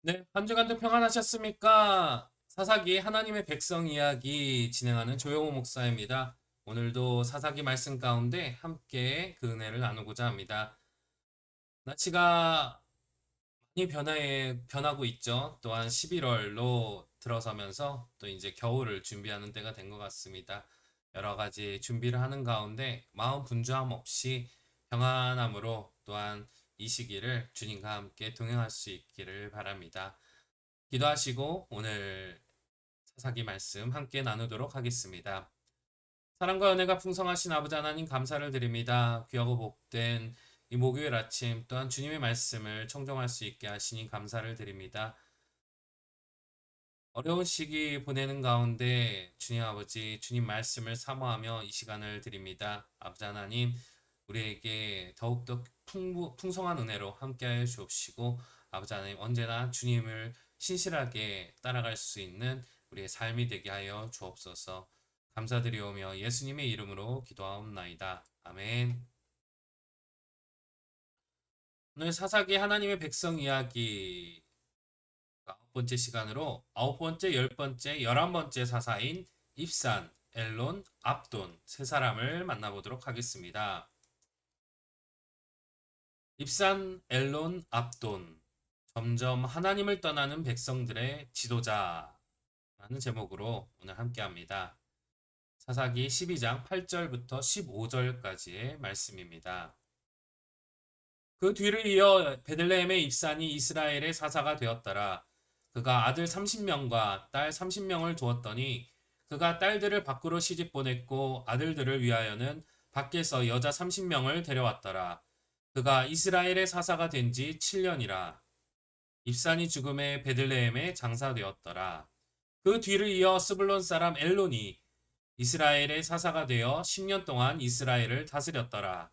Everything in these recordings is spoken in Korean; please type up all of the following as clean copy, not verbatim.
네, 한 주간도 평안하셨습니까? 사사기 하나님의 백성 이야기 진행하는 조용호 목사입니다. 오늘도 사사기 말씀 가운데 함께 그 은혜를 나누고자 합니다. 날씨가 많이 변하고 있죠. 또한 11월로 들어서면서 또 이제 겨울을 준비하는 때가 된 것 같습니다. 여러 가지 준비를 하는 가운데 마음 분주함 없이 평안함으로 또한 이 시기를 주님과 함께 동행할 수 있기를 바랍니다. 기도하시고 오늘 사사기 말씀 함께 나누도록 하겠습니다. 사랑과 은혜가 풍성하신 아버지 하나님 감사를 드립니다. 귀하고 복된 이 목요일 아침 또한 주님의 말씀을 청정할 수 있게 하시니 감사를 드립니다. 어려운 시기 보내는 가운데 주님 아버지 주님 말씀을 사모하며 이 시간을 드립니다. 아버지 하나님 우리에게 더욱더 풍성한 은혜로 함께하여 주옵시고 아버지 하나님 언제나 주님을 신실하게 따라갈 수 있는 우리의 삶이 되게 하여 주옵소서. 감사드리오며 예수님의 이름으로 기도하옵나이다. 아멘. 오늘 사사기 하나님의 백성 이야기 아홉 번째 시간으로 아홉 번째, 열 번째, 11번째 사사인 입산, 엘론, 압돈 세 사람을 만나보도록 하겠습니다. 입산, 엘론, 압돈 점점 하나님을 떠나는 백성들의 지도자라는 제목으로 오늘 함께합니다. 사사기 12장 8절부터 15절까지의 말씀입니다. 그 뒤를 이어 베들레헴의 입산이 이스라엘의 사사가 되었더라. 그가 아들 30명과 딸 30명을 두었더니 그가 딸들을 밖으로 시집 보냈고 아들들을 위하여는 밖에서 여자 30명을 데려왔더라. 그가 이스라엘의 사사가 된 지 7년이라. 입산이 죽음에 베들레헴에 장사되었더라. 그 뒤를 이어 스불론 사람 엘론이 이스라엘의 사사가 되어 10년 동안 이스라엘을 다스렸더라.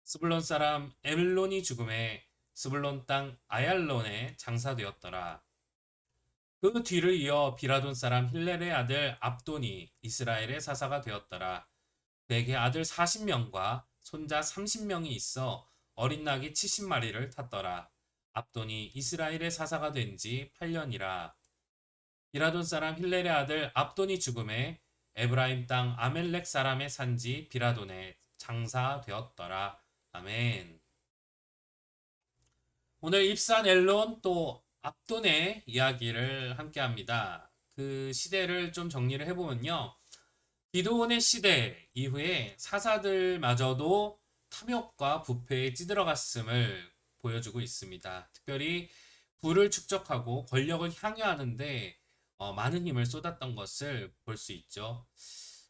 스불론 사람 엘론이 죽음에 스불론 땅 아얄론에 장사되었더라. 그 뒤를 이어 비라돈 사람 힐렐의 아들 압돈이 이스라엘의 사사가 되었더라. 그에게 아들 40명과 손자 30명이 있어 어린 낙이 70마리를 탔더라. 압돈이 이스라엘의 사사가 된 지 8년이라. 비라돈 사람 힐렐의 아들 압돈이 죽음에 에브라임 땅 아멜렉 사람의 산지 비라돈에 장사되었더라. 아멘. 오늘 입산 엘론 또 압돈의 이야기를 함께 합니다. 그 시대를 좀 정리를 해보면요. 기드온의 시대 이후에 사사들마저도 탐욕과 부패에 찌들어갔음을 보여주고 있습니다. 특별히 부를 축적하고 권력을 향유하는데 많은 힘을 쏟았던 것을 볼 수 있죠.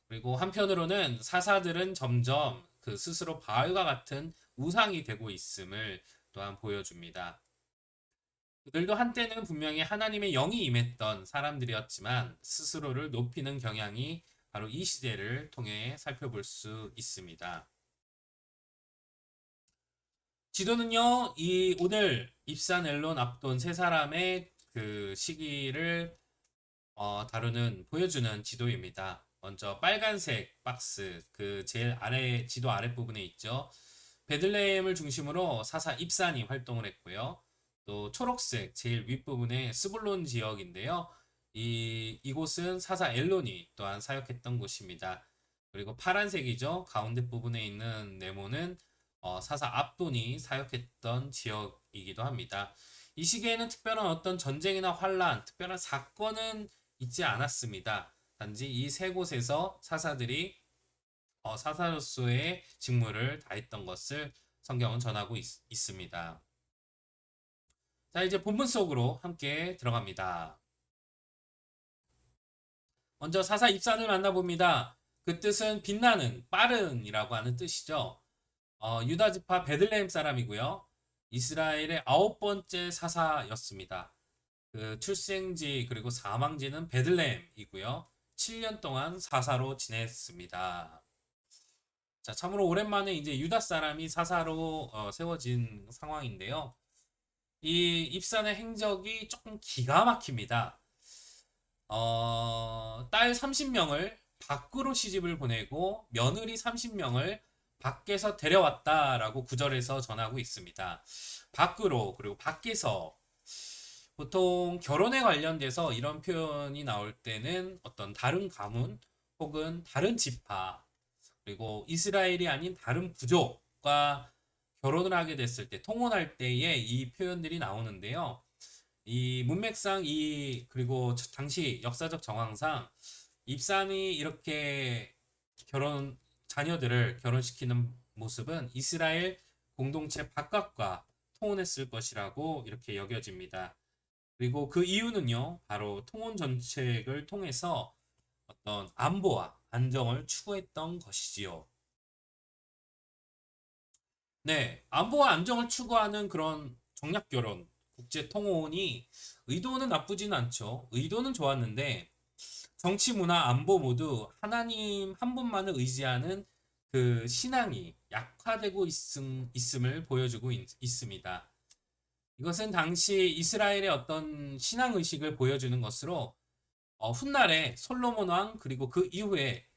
그리고 한편으로는 사사들은 점점 그 스스로 바알과 같은 우상이 되고 있음을 또한 보여줍니다. 그들도 한때는 분명히 하나님의 영이 임했던 사람들이었지만 스스로를 높이는 경향이 바로 이 시대를 통해 살펴볼 수 있습니다. 지도는요, 이 오늘 입산 엘론 압돈 세 사람의 그 시기를 다루는 보여주는 지도입니다. 먼저 빨간색 박스 그 제일 아래 지도 아랫부분에 있죠. 베들레헴을 중심으로 사사 입산이 활동을 했고요. 또 초록색 제일 윗부분에 스불론 지역인데요. 이곳은 사사 엘론이 또한 사역했던 곳입니다. 그리고 파란색이죠. 가운데 부분에 있는 네모는 사사 압돈이 사역했던 지역이기도 합니다. 이 시기에는 특별한 어떤 전쟁이나 환란, 특별한 사건은 있지 않았습니다. 단지 이 세 곳에서 사사들이 사사로서의 직무를 다했던 것을 성경은 전하고 있습니다. 자, 이제 본문 속으로 함께 들어갑니다. 먼저 사사 입산을 만나봅니다. 그 뜻은 빛나는, 빠른이라고 하는 뜻이죠. 유다 지파 베들레헴 사람이고요. 이스라엘의 아홉 번째 사사였습니다. 그 출생지 그리고 사망지는 베들레헴이고요. 7년 동안 사사로 지냈습니다. 자, 참으로 오랜만에 이제 유다 사람이 사사로 세워진 상황인데요. 이 입산의 행적이 조금 기가 막힙니다. 딸 30명을 밖으로 시집을 보내고 며느리 30명을 밖에서 데려왔다라고 구절에서 전하고 있습니다. 밖으로 그리고 밖에서 보통 결혼에 관련돼서 이런 표현이 나올 때는 어떤 다른 가문 혹은 다른 지파 그리고 이스라엘이 아닌 다른 부족과 결혼을 하게 됐을 때 통혼할 때에 이 표현들이 나오는데요. 이 문맥상 그리고 당시 역사적 정황상 입산이 이렇게 자녀들을 결혼시키는 모습은 이스라엘 공동체 바깥과 통혼했을 것이라고 이렇게 여겨집니다. 그리고 그 이유는요, 바로 통혼 정책을 통해서 어떤 안보와 안정을 추구했던 것이지요. 네, 안보와 안정을 추구하는 그런 정략 결혼, 국제 통혼이 의도는 나쁘진 않죠. 의도는 좋았는데 정치, 문화, 안보 모두 하나님 한 분만을 의지하는 그 신앙이 약화되고 있음을 보여주고 있습니다. 이것은 당시 이스라엘의 어떤 신앙 의식을 보여주는 것으로 훗날에 솔로몬 왕 그리고 그 이후에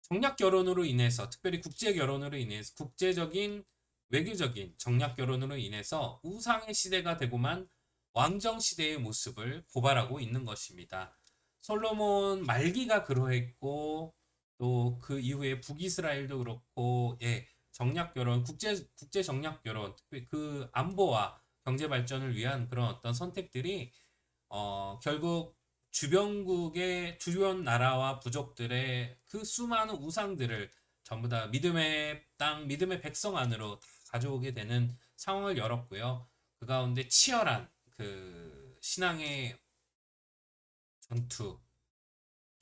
정략 결혼으로 인해서 특별히 국제 결혼으로 인해서 국제적인 외교적인 정략 결혼으로 인해서 우상의 시대가 되고만 왕정 시대의 모습을 고발하고 있는 것입니다. 솔로몬 말기가 그러했고 또 그 이후에 북이스라엘도 그렇고 정략 결혼 국제 정략 결혼 특별히 그 안보와 경제 발전을 위한 그런 어떤 선택들이 결국 주변국의 주변 나라와 부족들의 그 수많은 우상들을 전부 다 믿음의 땅, 믿음의 백성 안으로 다 가져오게 되는 상황을 열었고요. 그 가운데 치열한 그 신앙의 전투,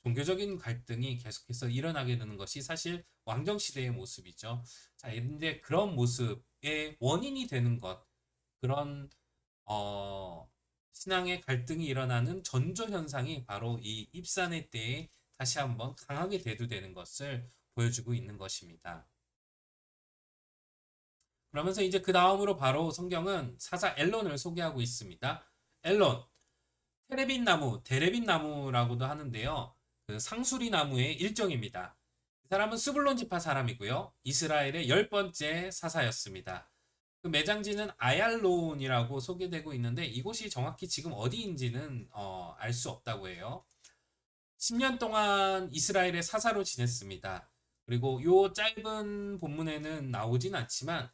종교적인 갈등이 계속해서 일어나게 되는 것이 사실 왕정 시대의 모습이죠. 자, 근데 그런 모습의 원인이 되는 것, 그런 어, 신앙의 갈등이 일어나는 전조 현상이 바로 이 입산의 때에 다시 한번 강하게 대두되는 것을 보여주고 있는 것입니다. 그러면서 이제 그 다음으로 바로 성경은 사사 엘론을 소개하고 있습니다. 엘론, 테레빈 나무, 데레빈 나무라고도 하는데요. 그 상수리 나무의 일종입니다. 이 사람은 스불론 지파 사람이고요. 이스라엘의 10번째 사사였습니다. 그 매장지는 아얄론이라고 소개되고 있는데 이곳이 정확히 지금 어디인지는 알 수 없다고 해요. 10년 동안 이스라엘의 사사로 지냈습니다. 그리고 요 짧은 본문에는 나오진 않지만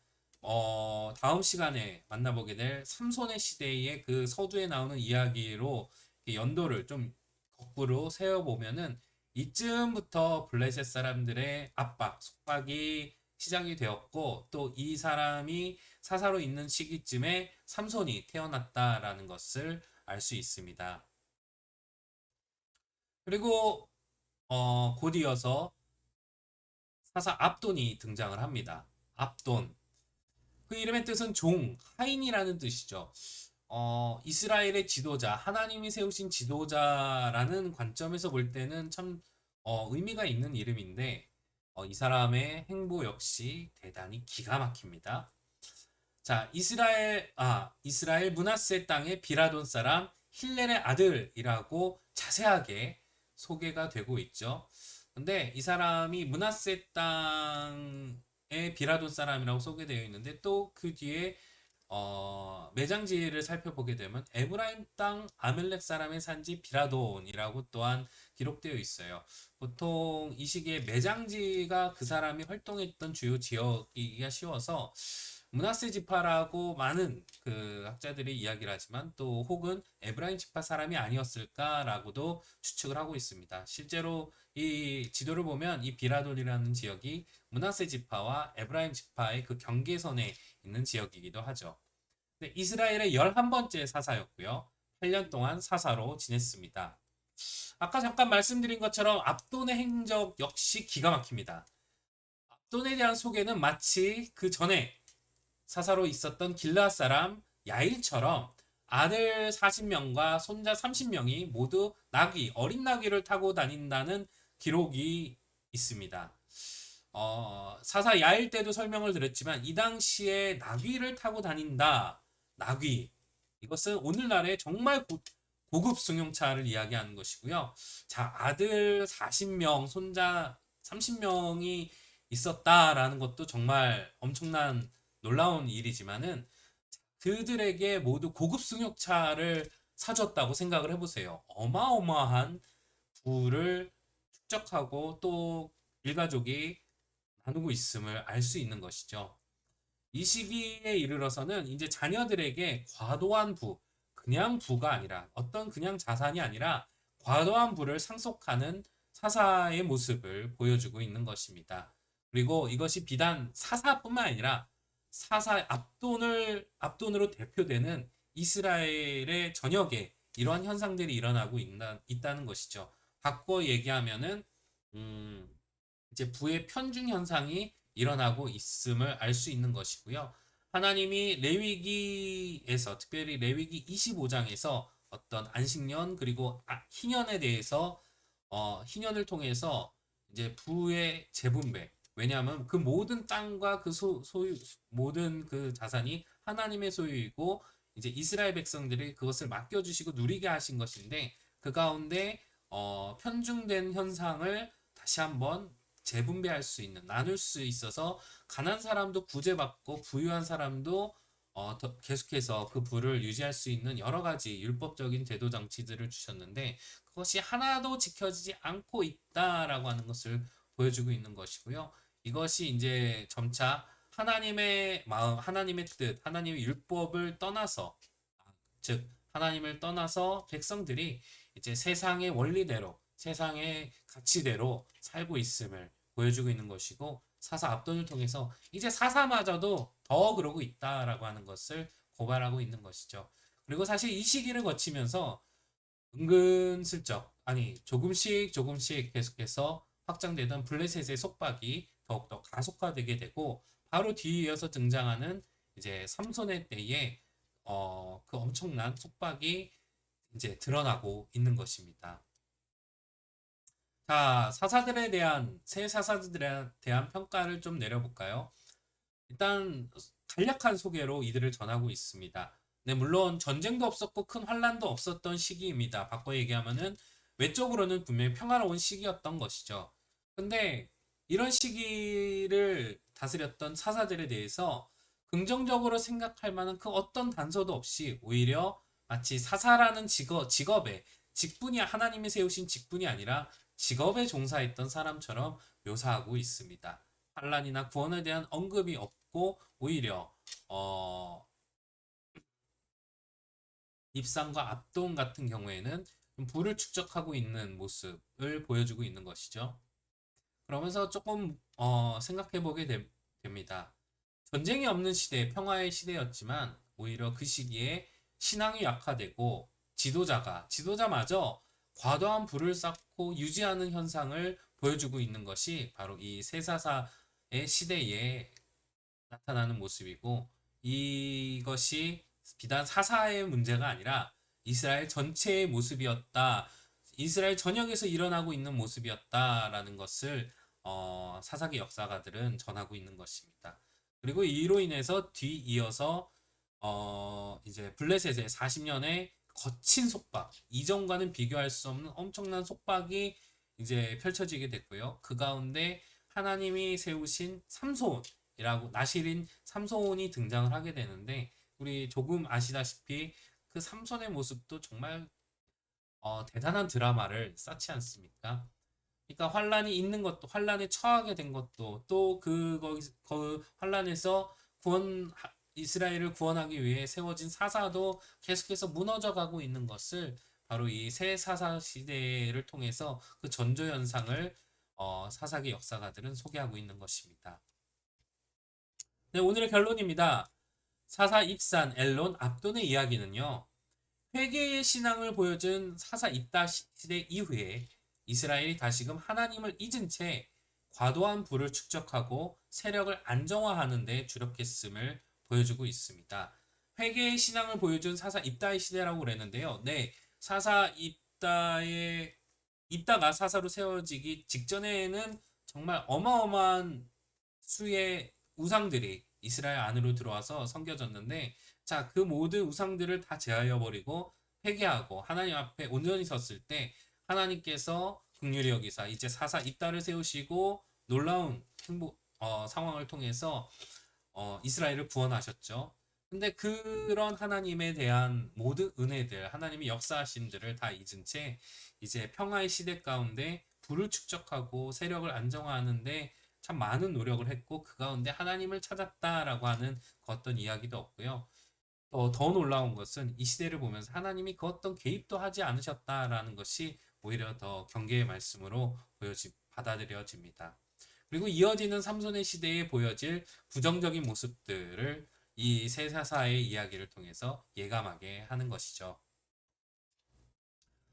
다음 시간에 만나보게 될 삼손의 시대의 그 서두에 나오는 이야기로 연도를 좀 거꾸로 세어보면은 이쯤부터 블레셋 사람들의 압박, 속박이 시작이 되었고 또 이 사람이 사사로 있는 시기쯤에 삼손이 태어났다라는 것을 알 수 있습니다. 그리고 곧 이어서 사사 압돈이 등장을 합니다. 압돈. 그 이름의 뜻은 종, 하인이라는 뜻이죠. 이스라엘의 지도자, 하나님이 세우신 지도자라는 관점에서 볼 때는 참 의미가 있는 이름인데 이 사람의 행보 역시 대단히 기가 막힙니다. 자, 이스라엘 므낫세 땅의 비라돈 사람 힐렐의 아들이라고 자세하게 소개가 되고 있죠. 근데 이 사람이 므낫세 땅의 비라돈 사람이라고 소개되어 있는데 또 그 뒤에 매장지를 살펴보게 되면 에브라임 땅 아멜렉 사람의 산지 비라돈이라고 또한 기록되어 있어요. 보통 이 시기에 매장지가 그 사람이 활동했던 주요 지역이기가 쉬워서 므낫세 지파라고 많은 그 학자들이 이야기를 하지만 또 혹은 에브라임 지파 사람이 아니었을까라고도 추측을 하고 있습니다. 실제로 이 지도를 보면 이 비라돈이라는 지역이 므낫세 지파와 에브라임 지파의 그 경계선에 있는 지역이기도 하죠. 네, 이스라엘의 11번째 사사였고요. 8년 동안 사사로 지냈습니다. 아까 잠깐 말씀드린 것처럼 압돈의 행적 역시 기가 막힙니다. 압돈에 대한 소개는 마치 그 전에 사사로 있었던 길라 사람 야일처럼 아들 40명과 손자 30명이 모두 어린 나귀를 타고 다닌다는 기록이 있습니다. 사사 야일 때도 설명을 드렸지만 이 당시에 나귀를 타고 다닌다. 나귀. 이것은 오늘날의 정말 고급 승용차를 이야기하는 것이고요. 자, 아들 40명, 손자 30명이 있었다라는 것도 정말 엄청난 놀라운 일이지만은 그들에게 모두 고급 승용차를 사줬다고 생각을 해보세요. 어마어마한 부를 축적하고 또 일가족이 나누고 있음을 알 수 있는 것이죠. 이 시기에 이르러서는 이제 자녀들에게 과도한 부, 그냥 부가 아니라 어떤 그냥 자산이 아니라 과도한 부를 상속하는 사사의 모습을 보여주고 있는 것입니다. 그리고 이것이 비단 사사뿐만 아니라 사사 앞돈으로 대표되는 이스라엘의 전역에 이러한 현상들이 일어나고 있다는 것이죠. 바꿔 얘기하면은 음, 이제 부의 편중 현상이 일어나고 있음을 알 수 있는 것이고요. 하나님이 레위기에서 특별히 레위기 25장에서 어떤 안식년 그리고 희년에 대해서 희년을 통해서 이제 부의 재분배, 왜냐하면 그 모든 땅과 그 소유 모든 그 자산이 하나님의 소유이고 이제 이스라엘 백성들이 그것을 맡겨주시고 누리게 하신 것인데 그 가운데 편중된 현상을 다시 한번 재분배할 수 있는 나눌 수 있어서 가난 사람도 구제받고 부유한 사람도 계속해서 그 부를 유지할 수 있는 여러 가지 율법적인 제도 장치들을 주셨는데 그것이 하나도 지켜지지 않고 있다라고 하는 것을 보여주고 있는 것이고요. 이것이 이제 점차 하나님의 마음, 하나님의 뜻, 하나님의 율법을 떠나서 즉 하나님을 떠나서 백성들이 이제 세상의 원리대로 세상의 가치대로 살고 있음을 보여주고 있는 것이고 사사 압돈을 통해서 이제 사사마저도 더 그러고 있다라고 하는 것을 고발하고 있는 것이죠. 그리고 사실 이 시기를 거치면서 은근슬쩍 아니 조금씩 계속해서 확장되던 블레셋의 속박이 더욱더 가속화되게 되고 바로 뒤이어서 등장하는 이제 삼손의 때에 그 엄청난 속박이 이제 드러나고 있는 것입니다. 자, 새 사사들에 대한 평가를 좀 내려볼까요? 일단 간략한 소개로 이들을 전하고 있습니다. 네, 물론 전쟁도 없었고 큰 환란도 없었던 시기입니다. 바꿔 얘기하면은 외적으로는 분명히 평화로운 시기였던 것이죠. 근데 이런 시기를 다스렸던 사사들에 대해서 긍정적으로 생각할 만한 그 어떤 단서도 없이 오히려 마치 사사라는 직업에 직분이 하나님이 세우신 직분이 아니라 직업에 종사했던 사람처럼 묘사하고 있습니다. 환란이나 구원에 대한 언급이 없고 오히려 입상과 압동 같은 경우에는 부를 축적하고 있는 모습을 보여주고 있는 것이죠. 그러면서 조금 생각해 보게 됩니다. 전쟁이 없는 시대, 평화의 시대였지만 오히려 그 시기에 신앙이 약화되고 지도자마저 과도한 부를 쌓고 유지하는 현상을 보여주고 있는 것이 바로 이 세사사의 시대에 나타나는 모습이고 이것이 비단 사사의 문제가 아니라 이스라엘 전체의 모습이었다. 이스라엘 전역에서 일어나고 있는 모습이었다라는 것을 사사기 역사가들은 전하고 있는 것입니다. 그리고 이로 인해서 뒤이어서 이제 블레셋의 40년의 거친 속박, 이전과는 비교할 수 없는 엄청난 속박이 이제 펼쳐지게 됐고요. 그 가운데 하나님이 세우신 삼손이라고 나실인 삼손이 등장을 하게 되는데 우리 조금 아시다시피 그 삼손의 모습도 정말 대단한 드라마를 쌓지 않습니까? 그러니까 환란이 있는 것도 환란에 처하게 된 것도 또 그 환란에서 이스라엘을 구원하기 위해 세워진 사사도 계속해서 무너져 가고 있는 것을 바로 이 새 사사 시대를 통해서 그 전조 현상을 사사기 역사가들은 소개하고 있는 것입니다. 네, 오늘의 결론입니다. 사사 입산 엘론 압돈의 이야기는요. 회개의 신앙을 보여준 사사 입다 시대 이후에 이스라엘이 다시금 하나님을 잊은 채 과도한 부를 축적하고 세력을 안정화하는 데 주력했음을 보여주고 있습니다. 회개의 신앙을 보여준 사사 입다의 시대라고 그랬는데요. 네, 사사 입다가 사사로 세워지기 직전에는 정말 어마어마한 수의 우상들이 이스라엘 안으로 들어와서 섬겨졌는데 자, 그 모든 우상들을 다 제하여 버리고 회개하고 하나님 앞에 온전히 섰을 때 하나님께서 긍휼히 여기사 이제 사사 입다를 세우시고 놀라운 상황을 통해서 이스라엘을 구원하셨죠. 근데 그런 하나님에 대한 모든 은혜들, 하나님이 역사하심들을 다 잊은 채 이제 평화의 시대 가운데 부를 축적하고 세력을 안정화하는데 참 많은 노력을 했고 그 가운데 하나님을 찾았다라고 하는 그 어떤 이야기도 없고요. 더 놀라운 것은 이 시대를 보면서 하나님이 그 어떤 개입도 하지 않으셨다라는 것이 오히려 더 경계의 말씀으로 받아들여집니다. 그리고 이어지는 삼손의 시대에 보여질 부정적인 모습들을 이 세 사사의 이야기를 통해서 예감하게 하는 것이죠.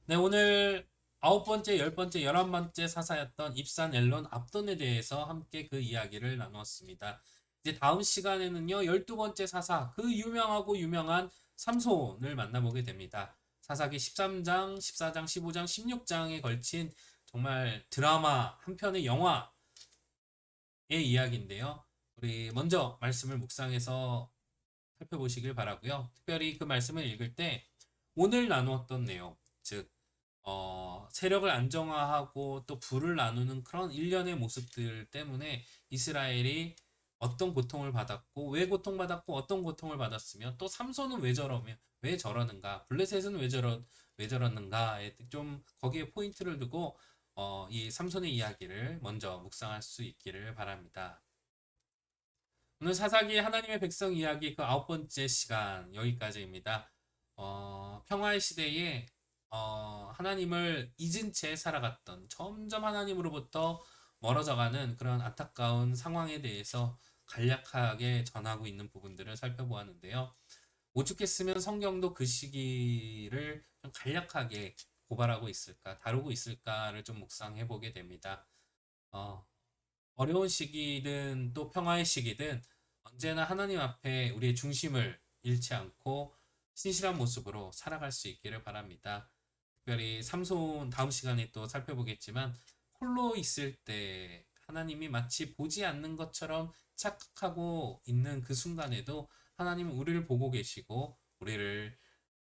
네, 오늘 아홉 번째, 열 번째, 11번째 사사였던 입산 엘론 압돈에 대해서 함께 그 이야기를 나누었습니다. 이제 다음 시간에는요, 12번째 사사, 그 유명하고 유명한 삼손을 만나보게 됩니다. 사사기 13장, 14장, 15장, 16장에 걸친 정말 드라마 한 편의 영화의 이야기인데요. 우리 먼저 말씀을 묵상해서 살펴보시길 바라고요. 특별히 그 말씀을 읽을 때 오늘 나누었던 내용, 즉 세력을 안정화하고 또 부를 나누는 그런 일련의 모습들 때문에 이스라엘이 어떤 고통을 받았고 왜 고통받았고 어떤 고통을 받았으며 또 삼손은 왜 저러는가 블레셋은 왜 저러는가에 좀 거기에 포인트를 두고 이 삼손의 이야기를 먼저 묵상할 수 있기를 바랍니다. 오늘 사사기 하나님의 백성 이야기 그 아홉 번째 시간 여기까지입니다. 평화의 시대에 하나님을 잊은 채 살아갔던 점점 하나님으로부터 멀어져가는 그런 안타까운 상황에 대해서 간략하게 전하고 있는 부분들을 살펴보았는데요. 오죽했으면 성경도 그 시기를 좀 간략하게 고발하고 있을까, 다루고 있을까를 좀 묵상해 보게 됩니다. 어, 어려운 시기든 또 평화의 시기든 언제나 하나님 앞에 우리의 중심을 잃지 않고 신실한 모습으로 살아갈 수 있기를 바랍니다. 특별히 삼손 다음 시간에 또 살펴보겠지만 홀로 있을 때 하나님이 마치 보지 않는 것처럼 착각하고 있는 그 순간에도 하나님은 우리를 보고 계시고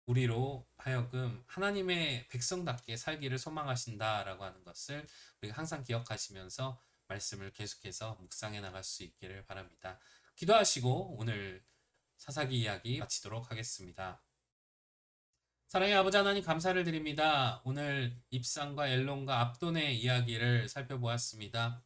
우리로 하여금 하나님의 백성답게 살기를 소망하신다라고 하는 것을 우리가 항상 기억하시면서 말씀을 계속해서 묵상해 나갈 수 있기를 바랍니다. 기도하시고 오늘 사사기 이야기 마치도록 하겠습니다. 사랑의 아버지 하나님 감사를 드립니다. 오늘 입산과 엘론과 압돈의 이야기를 살펴보았습니다.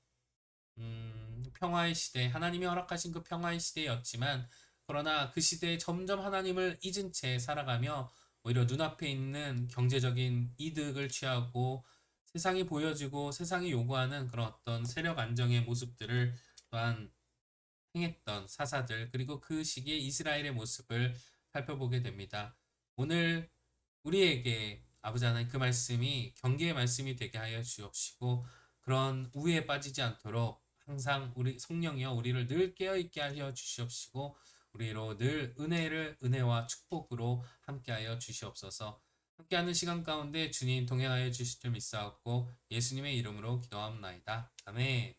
평화의 시대, 하나님이 허락하신 그 평화의 시대였지만 그러나 그 시대에 점점 하나님을 잊은 채 살아가며 오히려 눈앞에 있는 경제적인 이득을 취하고 세상이 보여지고 세상이 요구하는 그런 어떤 세력 안정의 모습들을 또한 행했던 사사들 그리고 그 시기에 이스라엘의 모습을 살펴보게 됩니다. 오늘 우리에게 아버지 하나님 그 말씀이 경계의 말씀이 되게 하여 주옵시고 그런 우에 빠지지 않도록 항상 우리 성령이여 우리를 늘 깨어 있게 하여 주시옵시고 우리로 늘 은혜와 축복으로 함께하여 주시옵소서. 함께하는 시간 가운데 주님 동행하여 주실 줄 믿사옵고 예수님의 이름으로 기도합나이다. 아멘.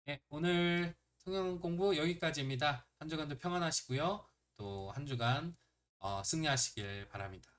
네, 오늘 성경 공부 여기까지입니다. 한 주간도 평안하시고요. 또 한 주간 승리하시길 바랍니다.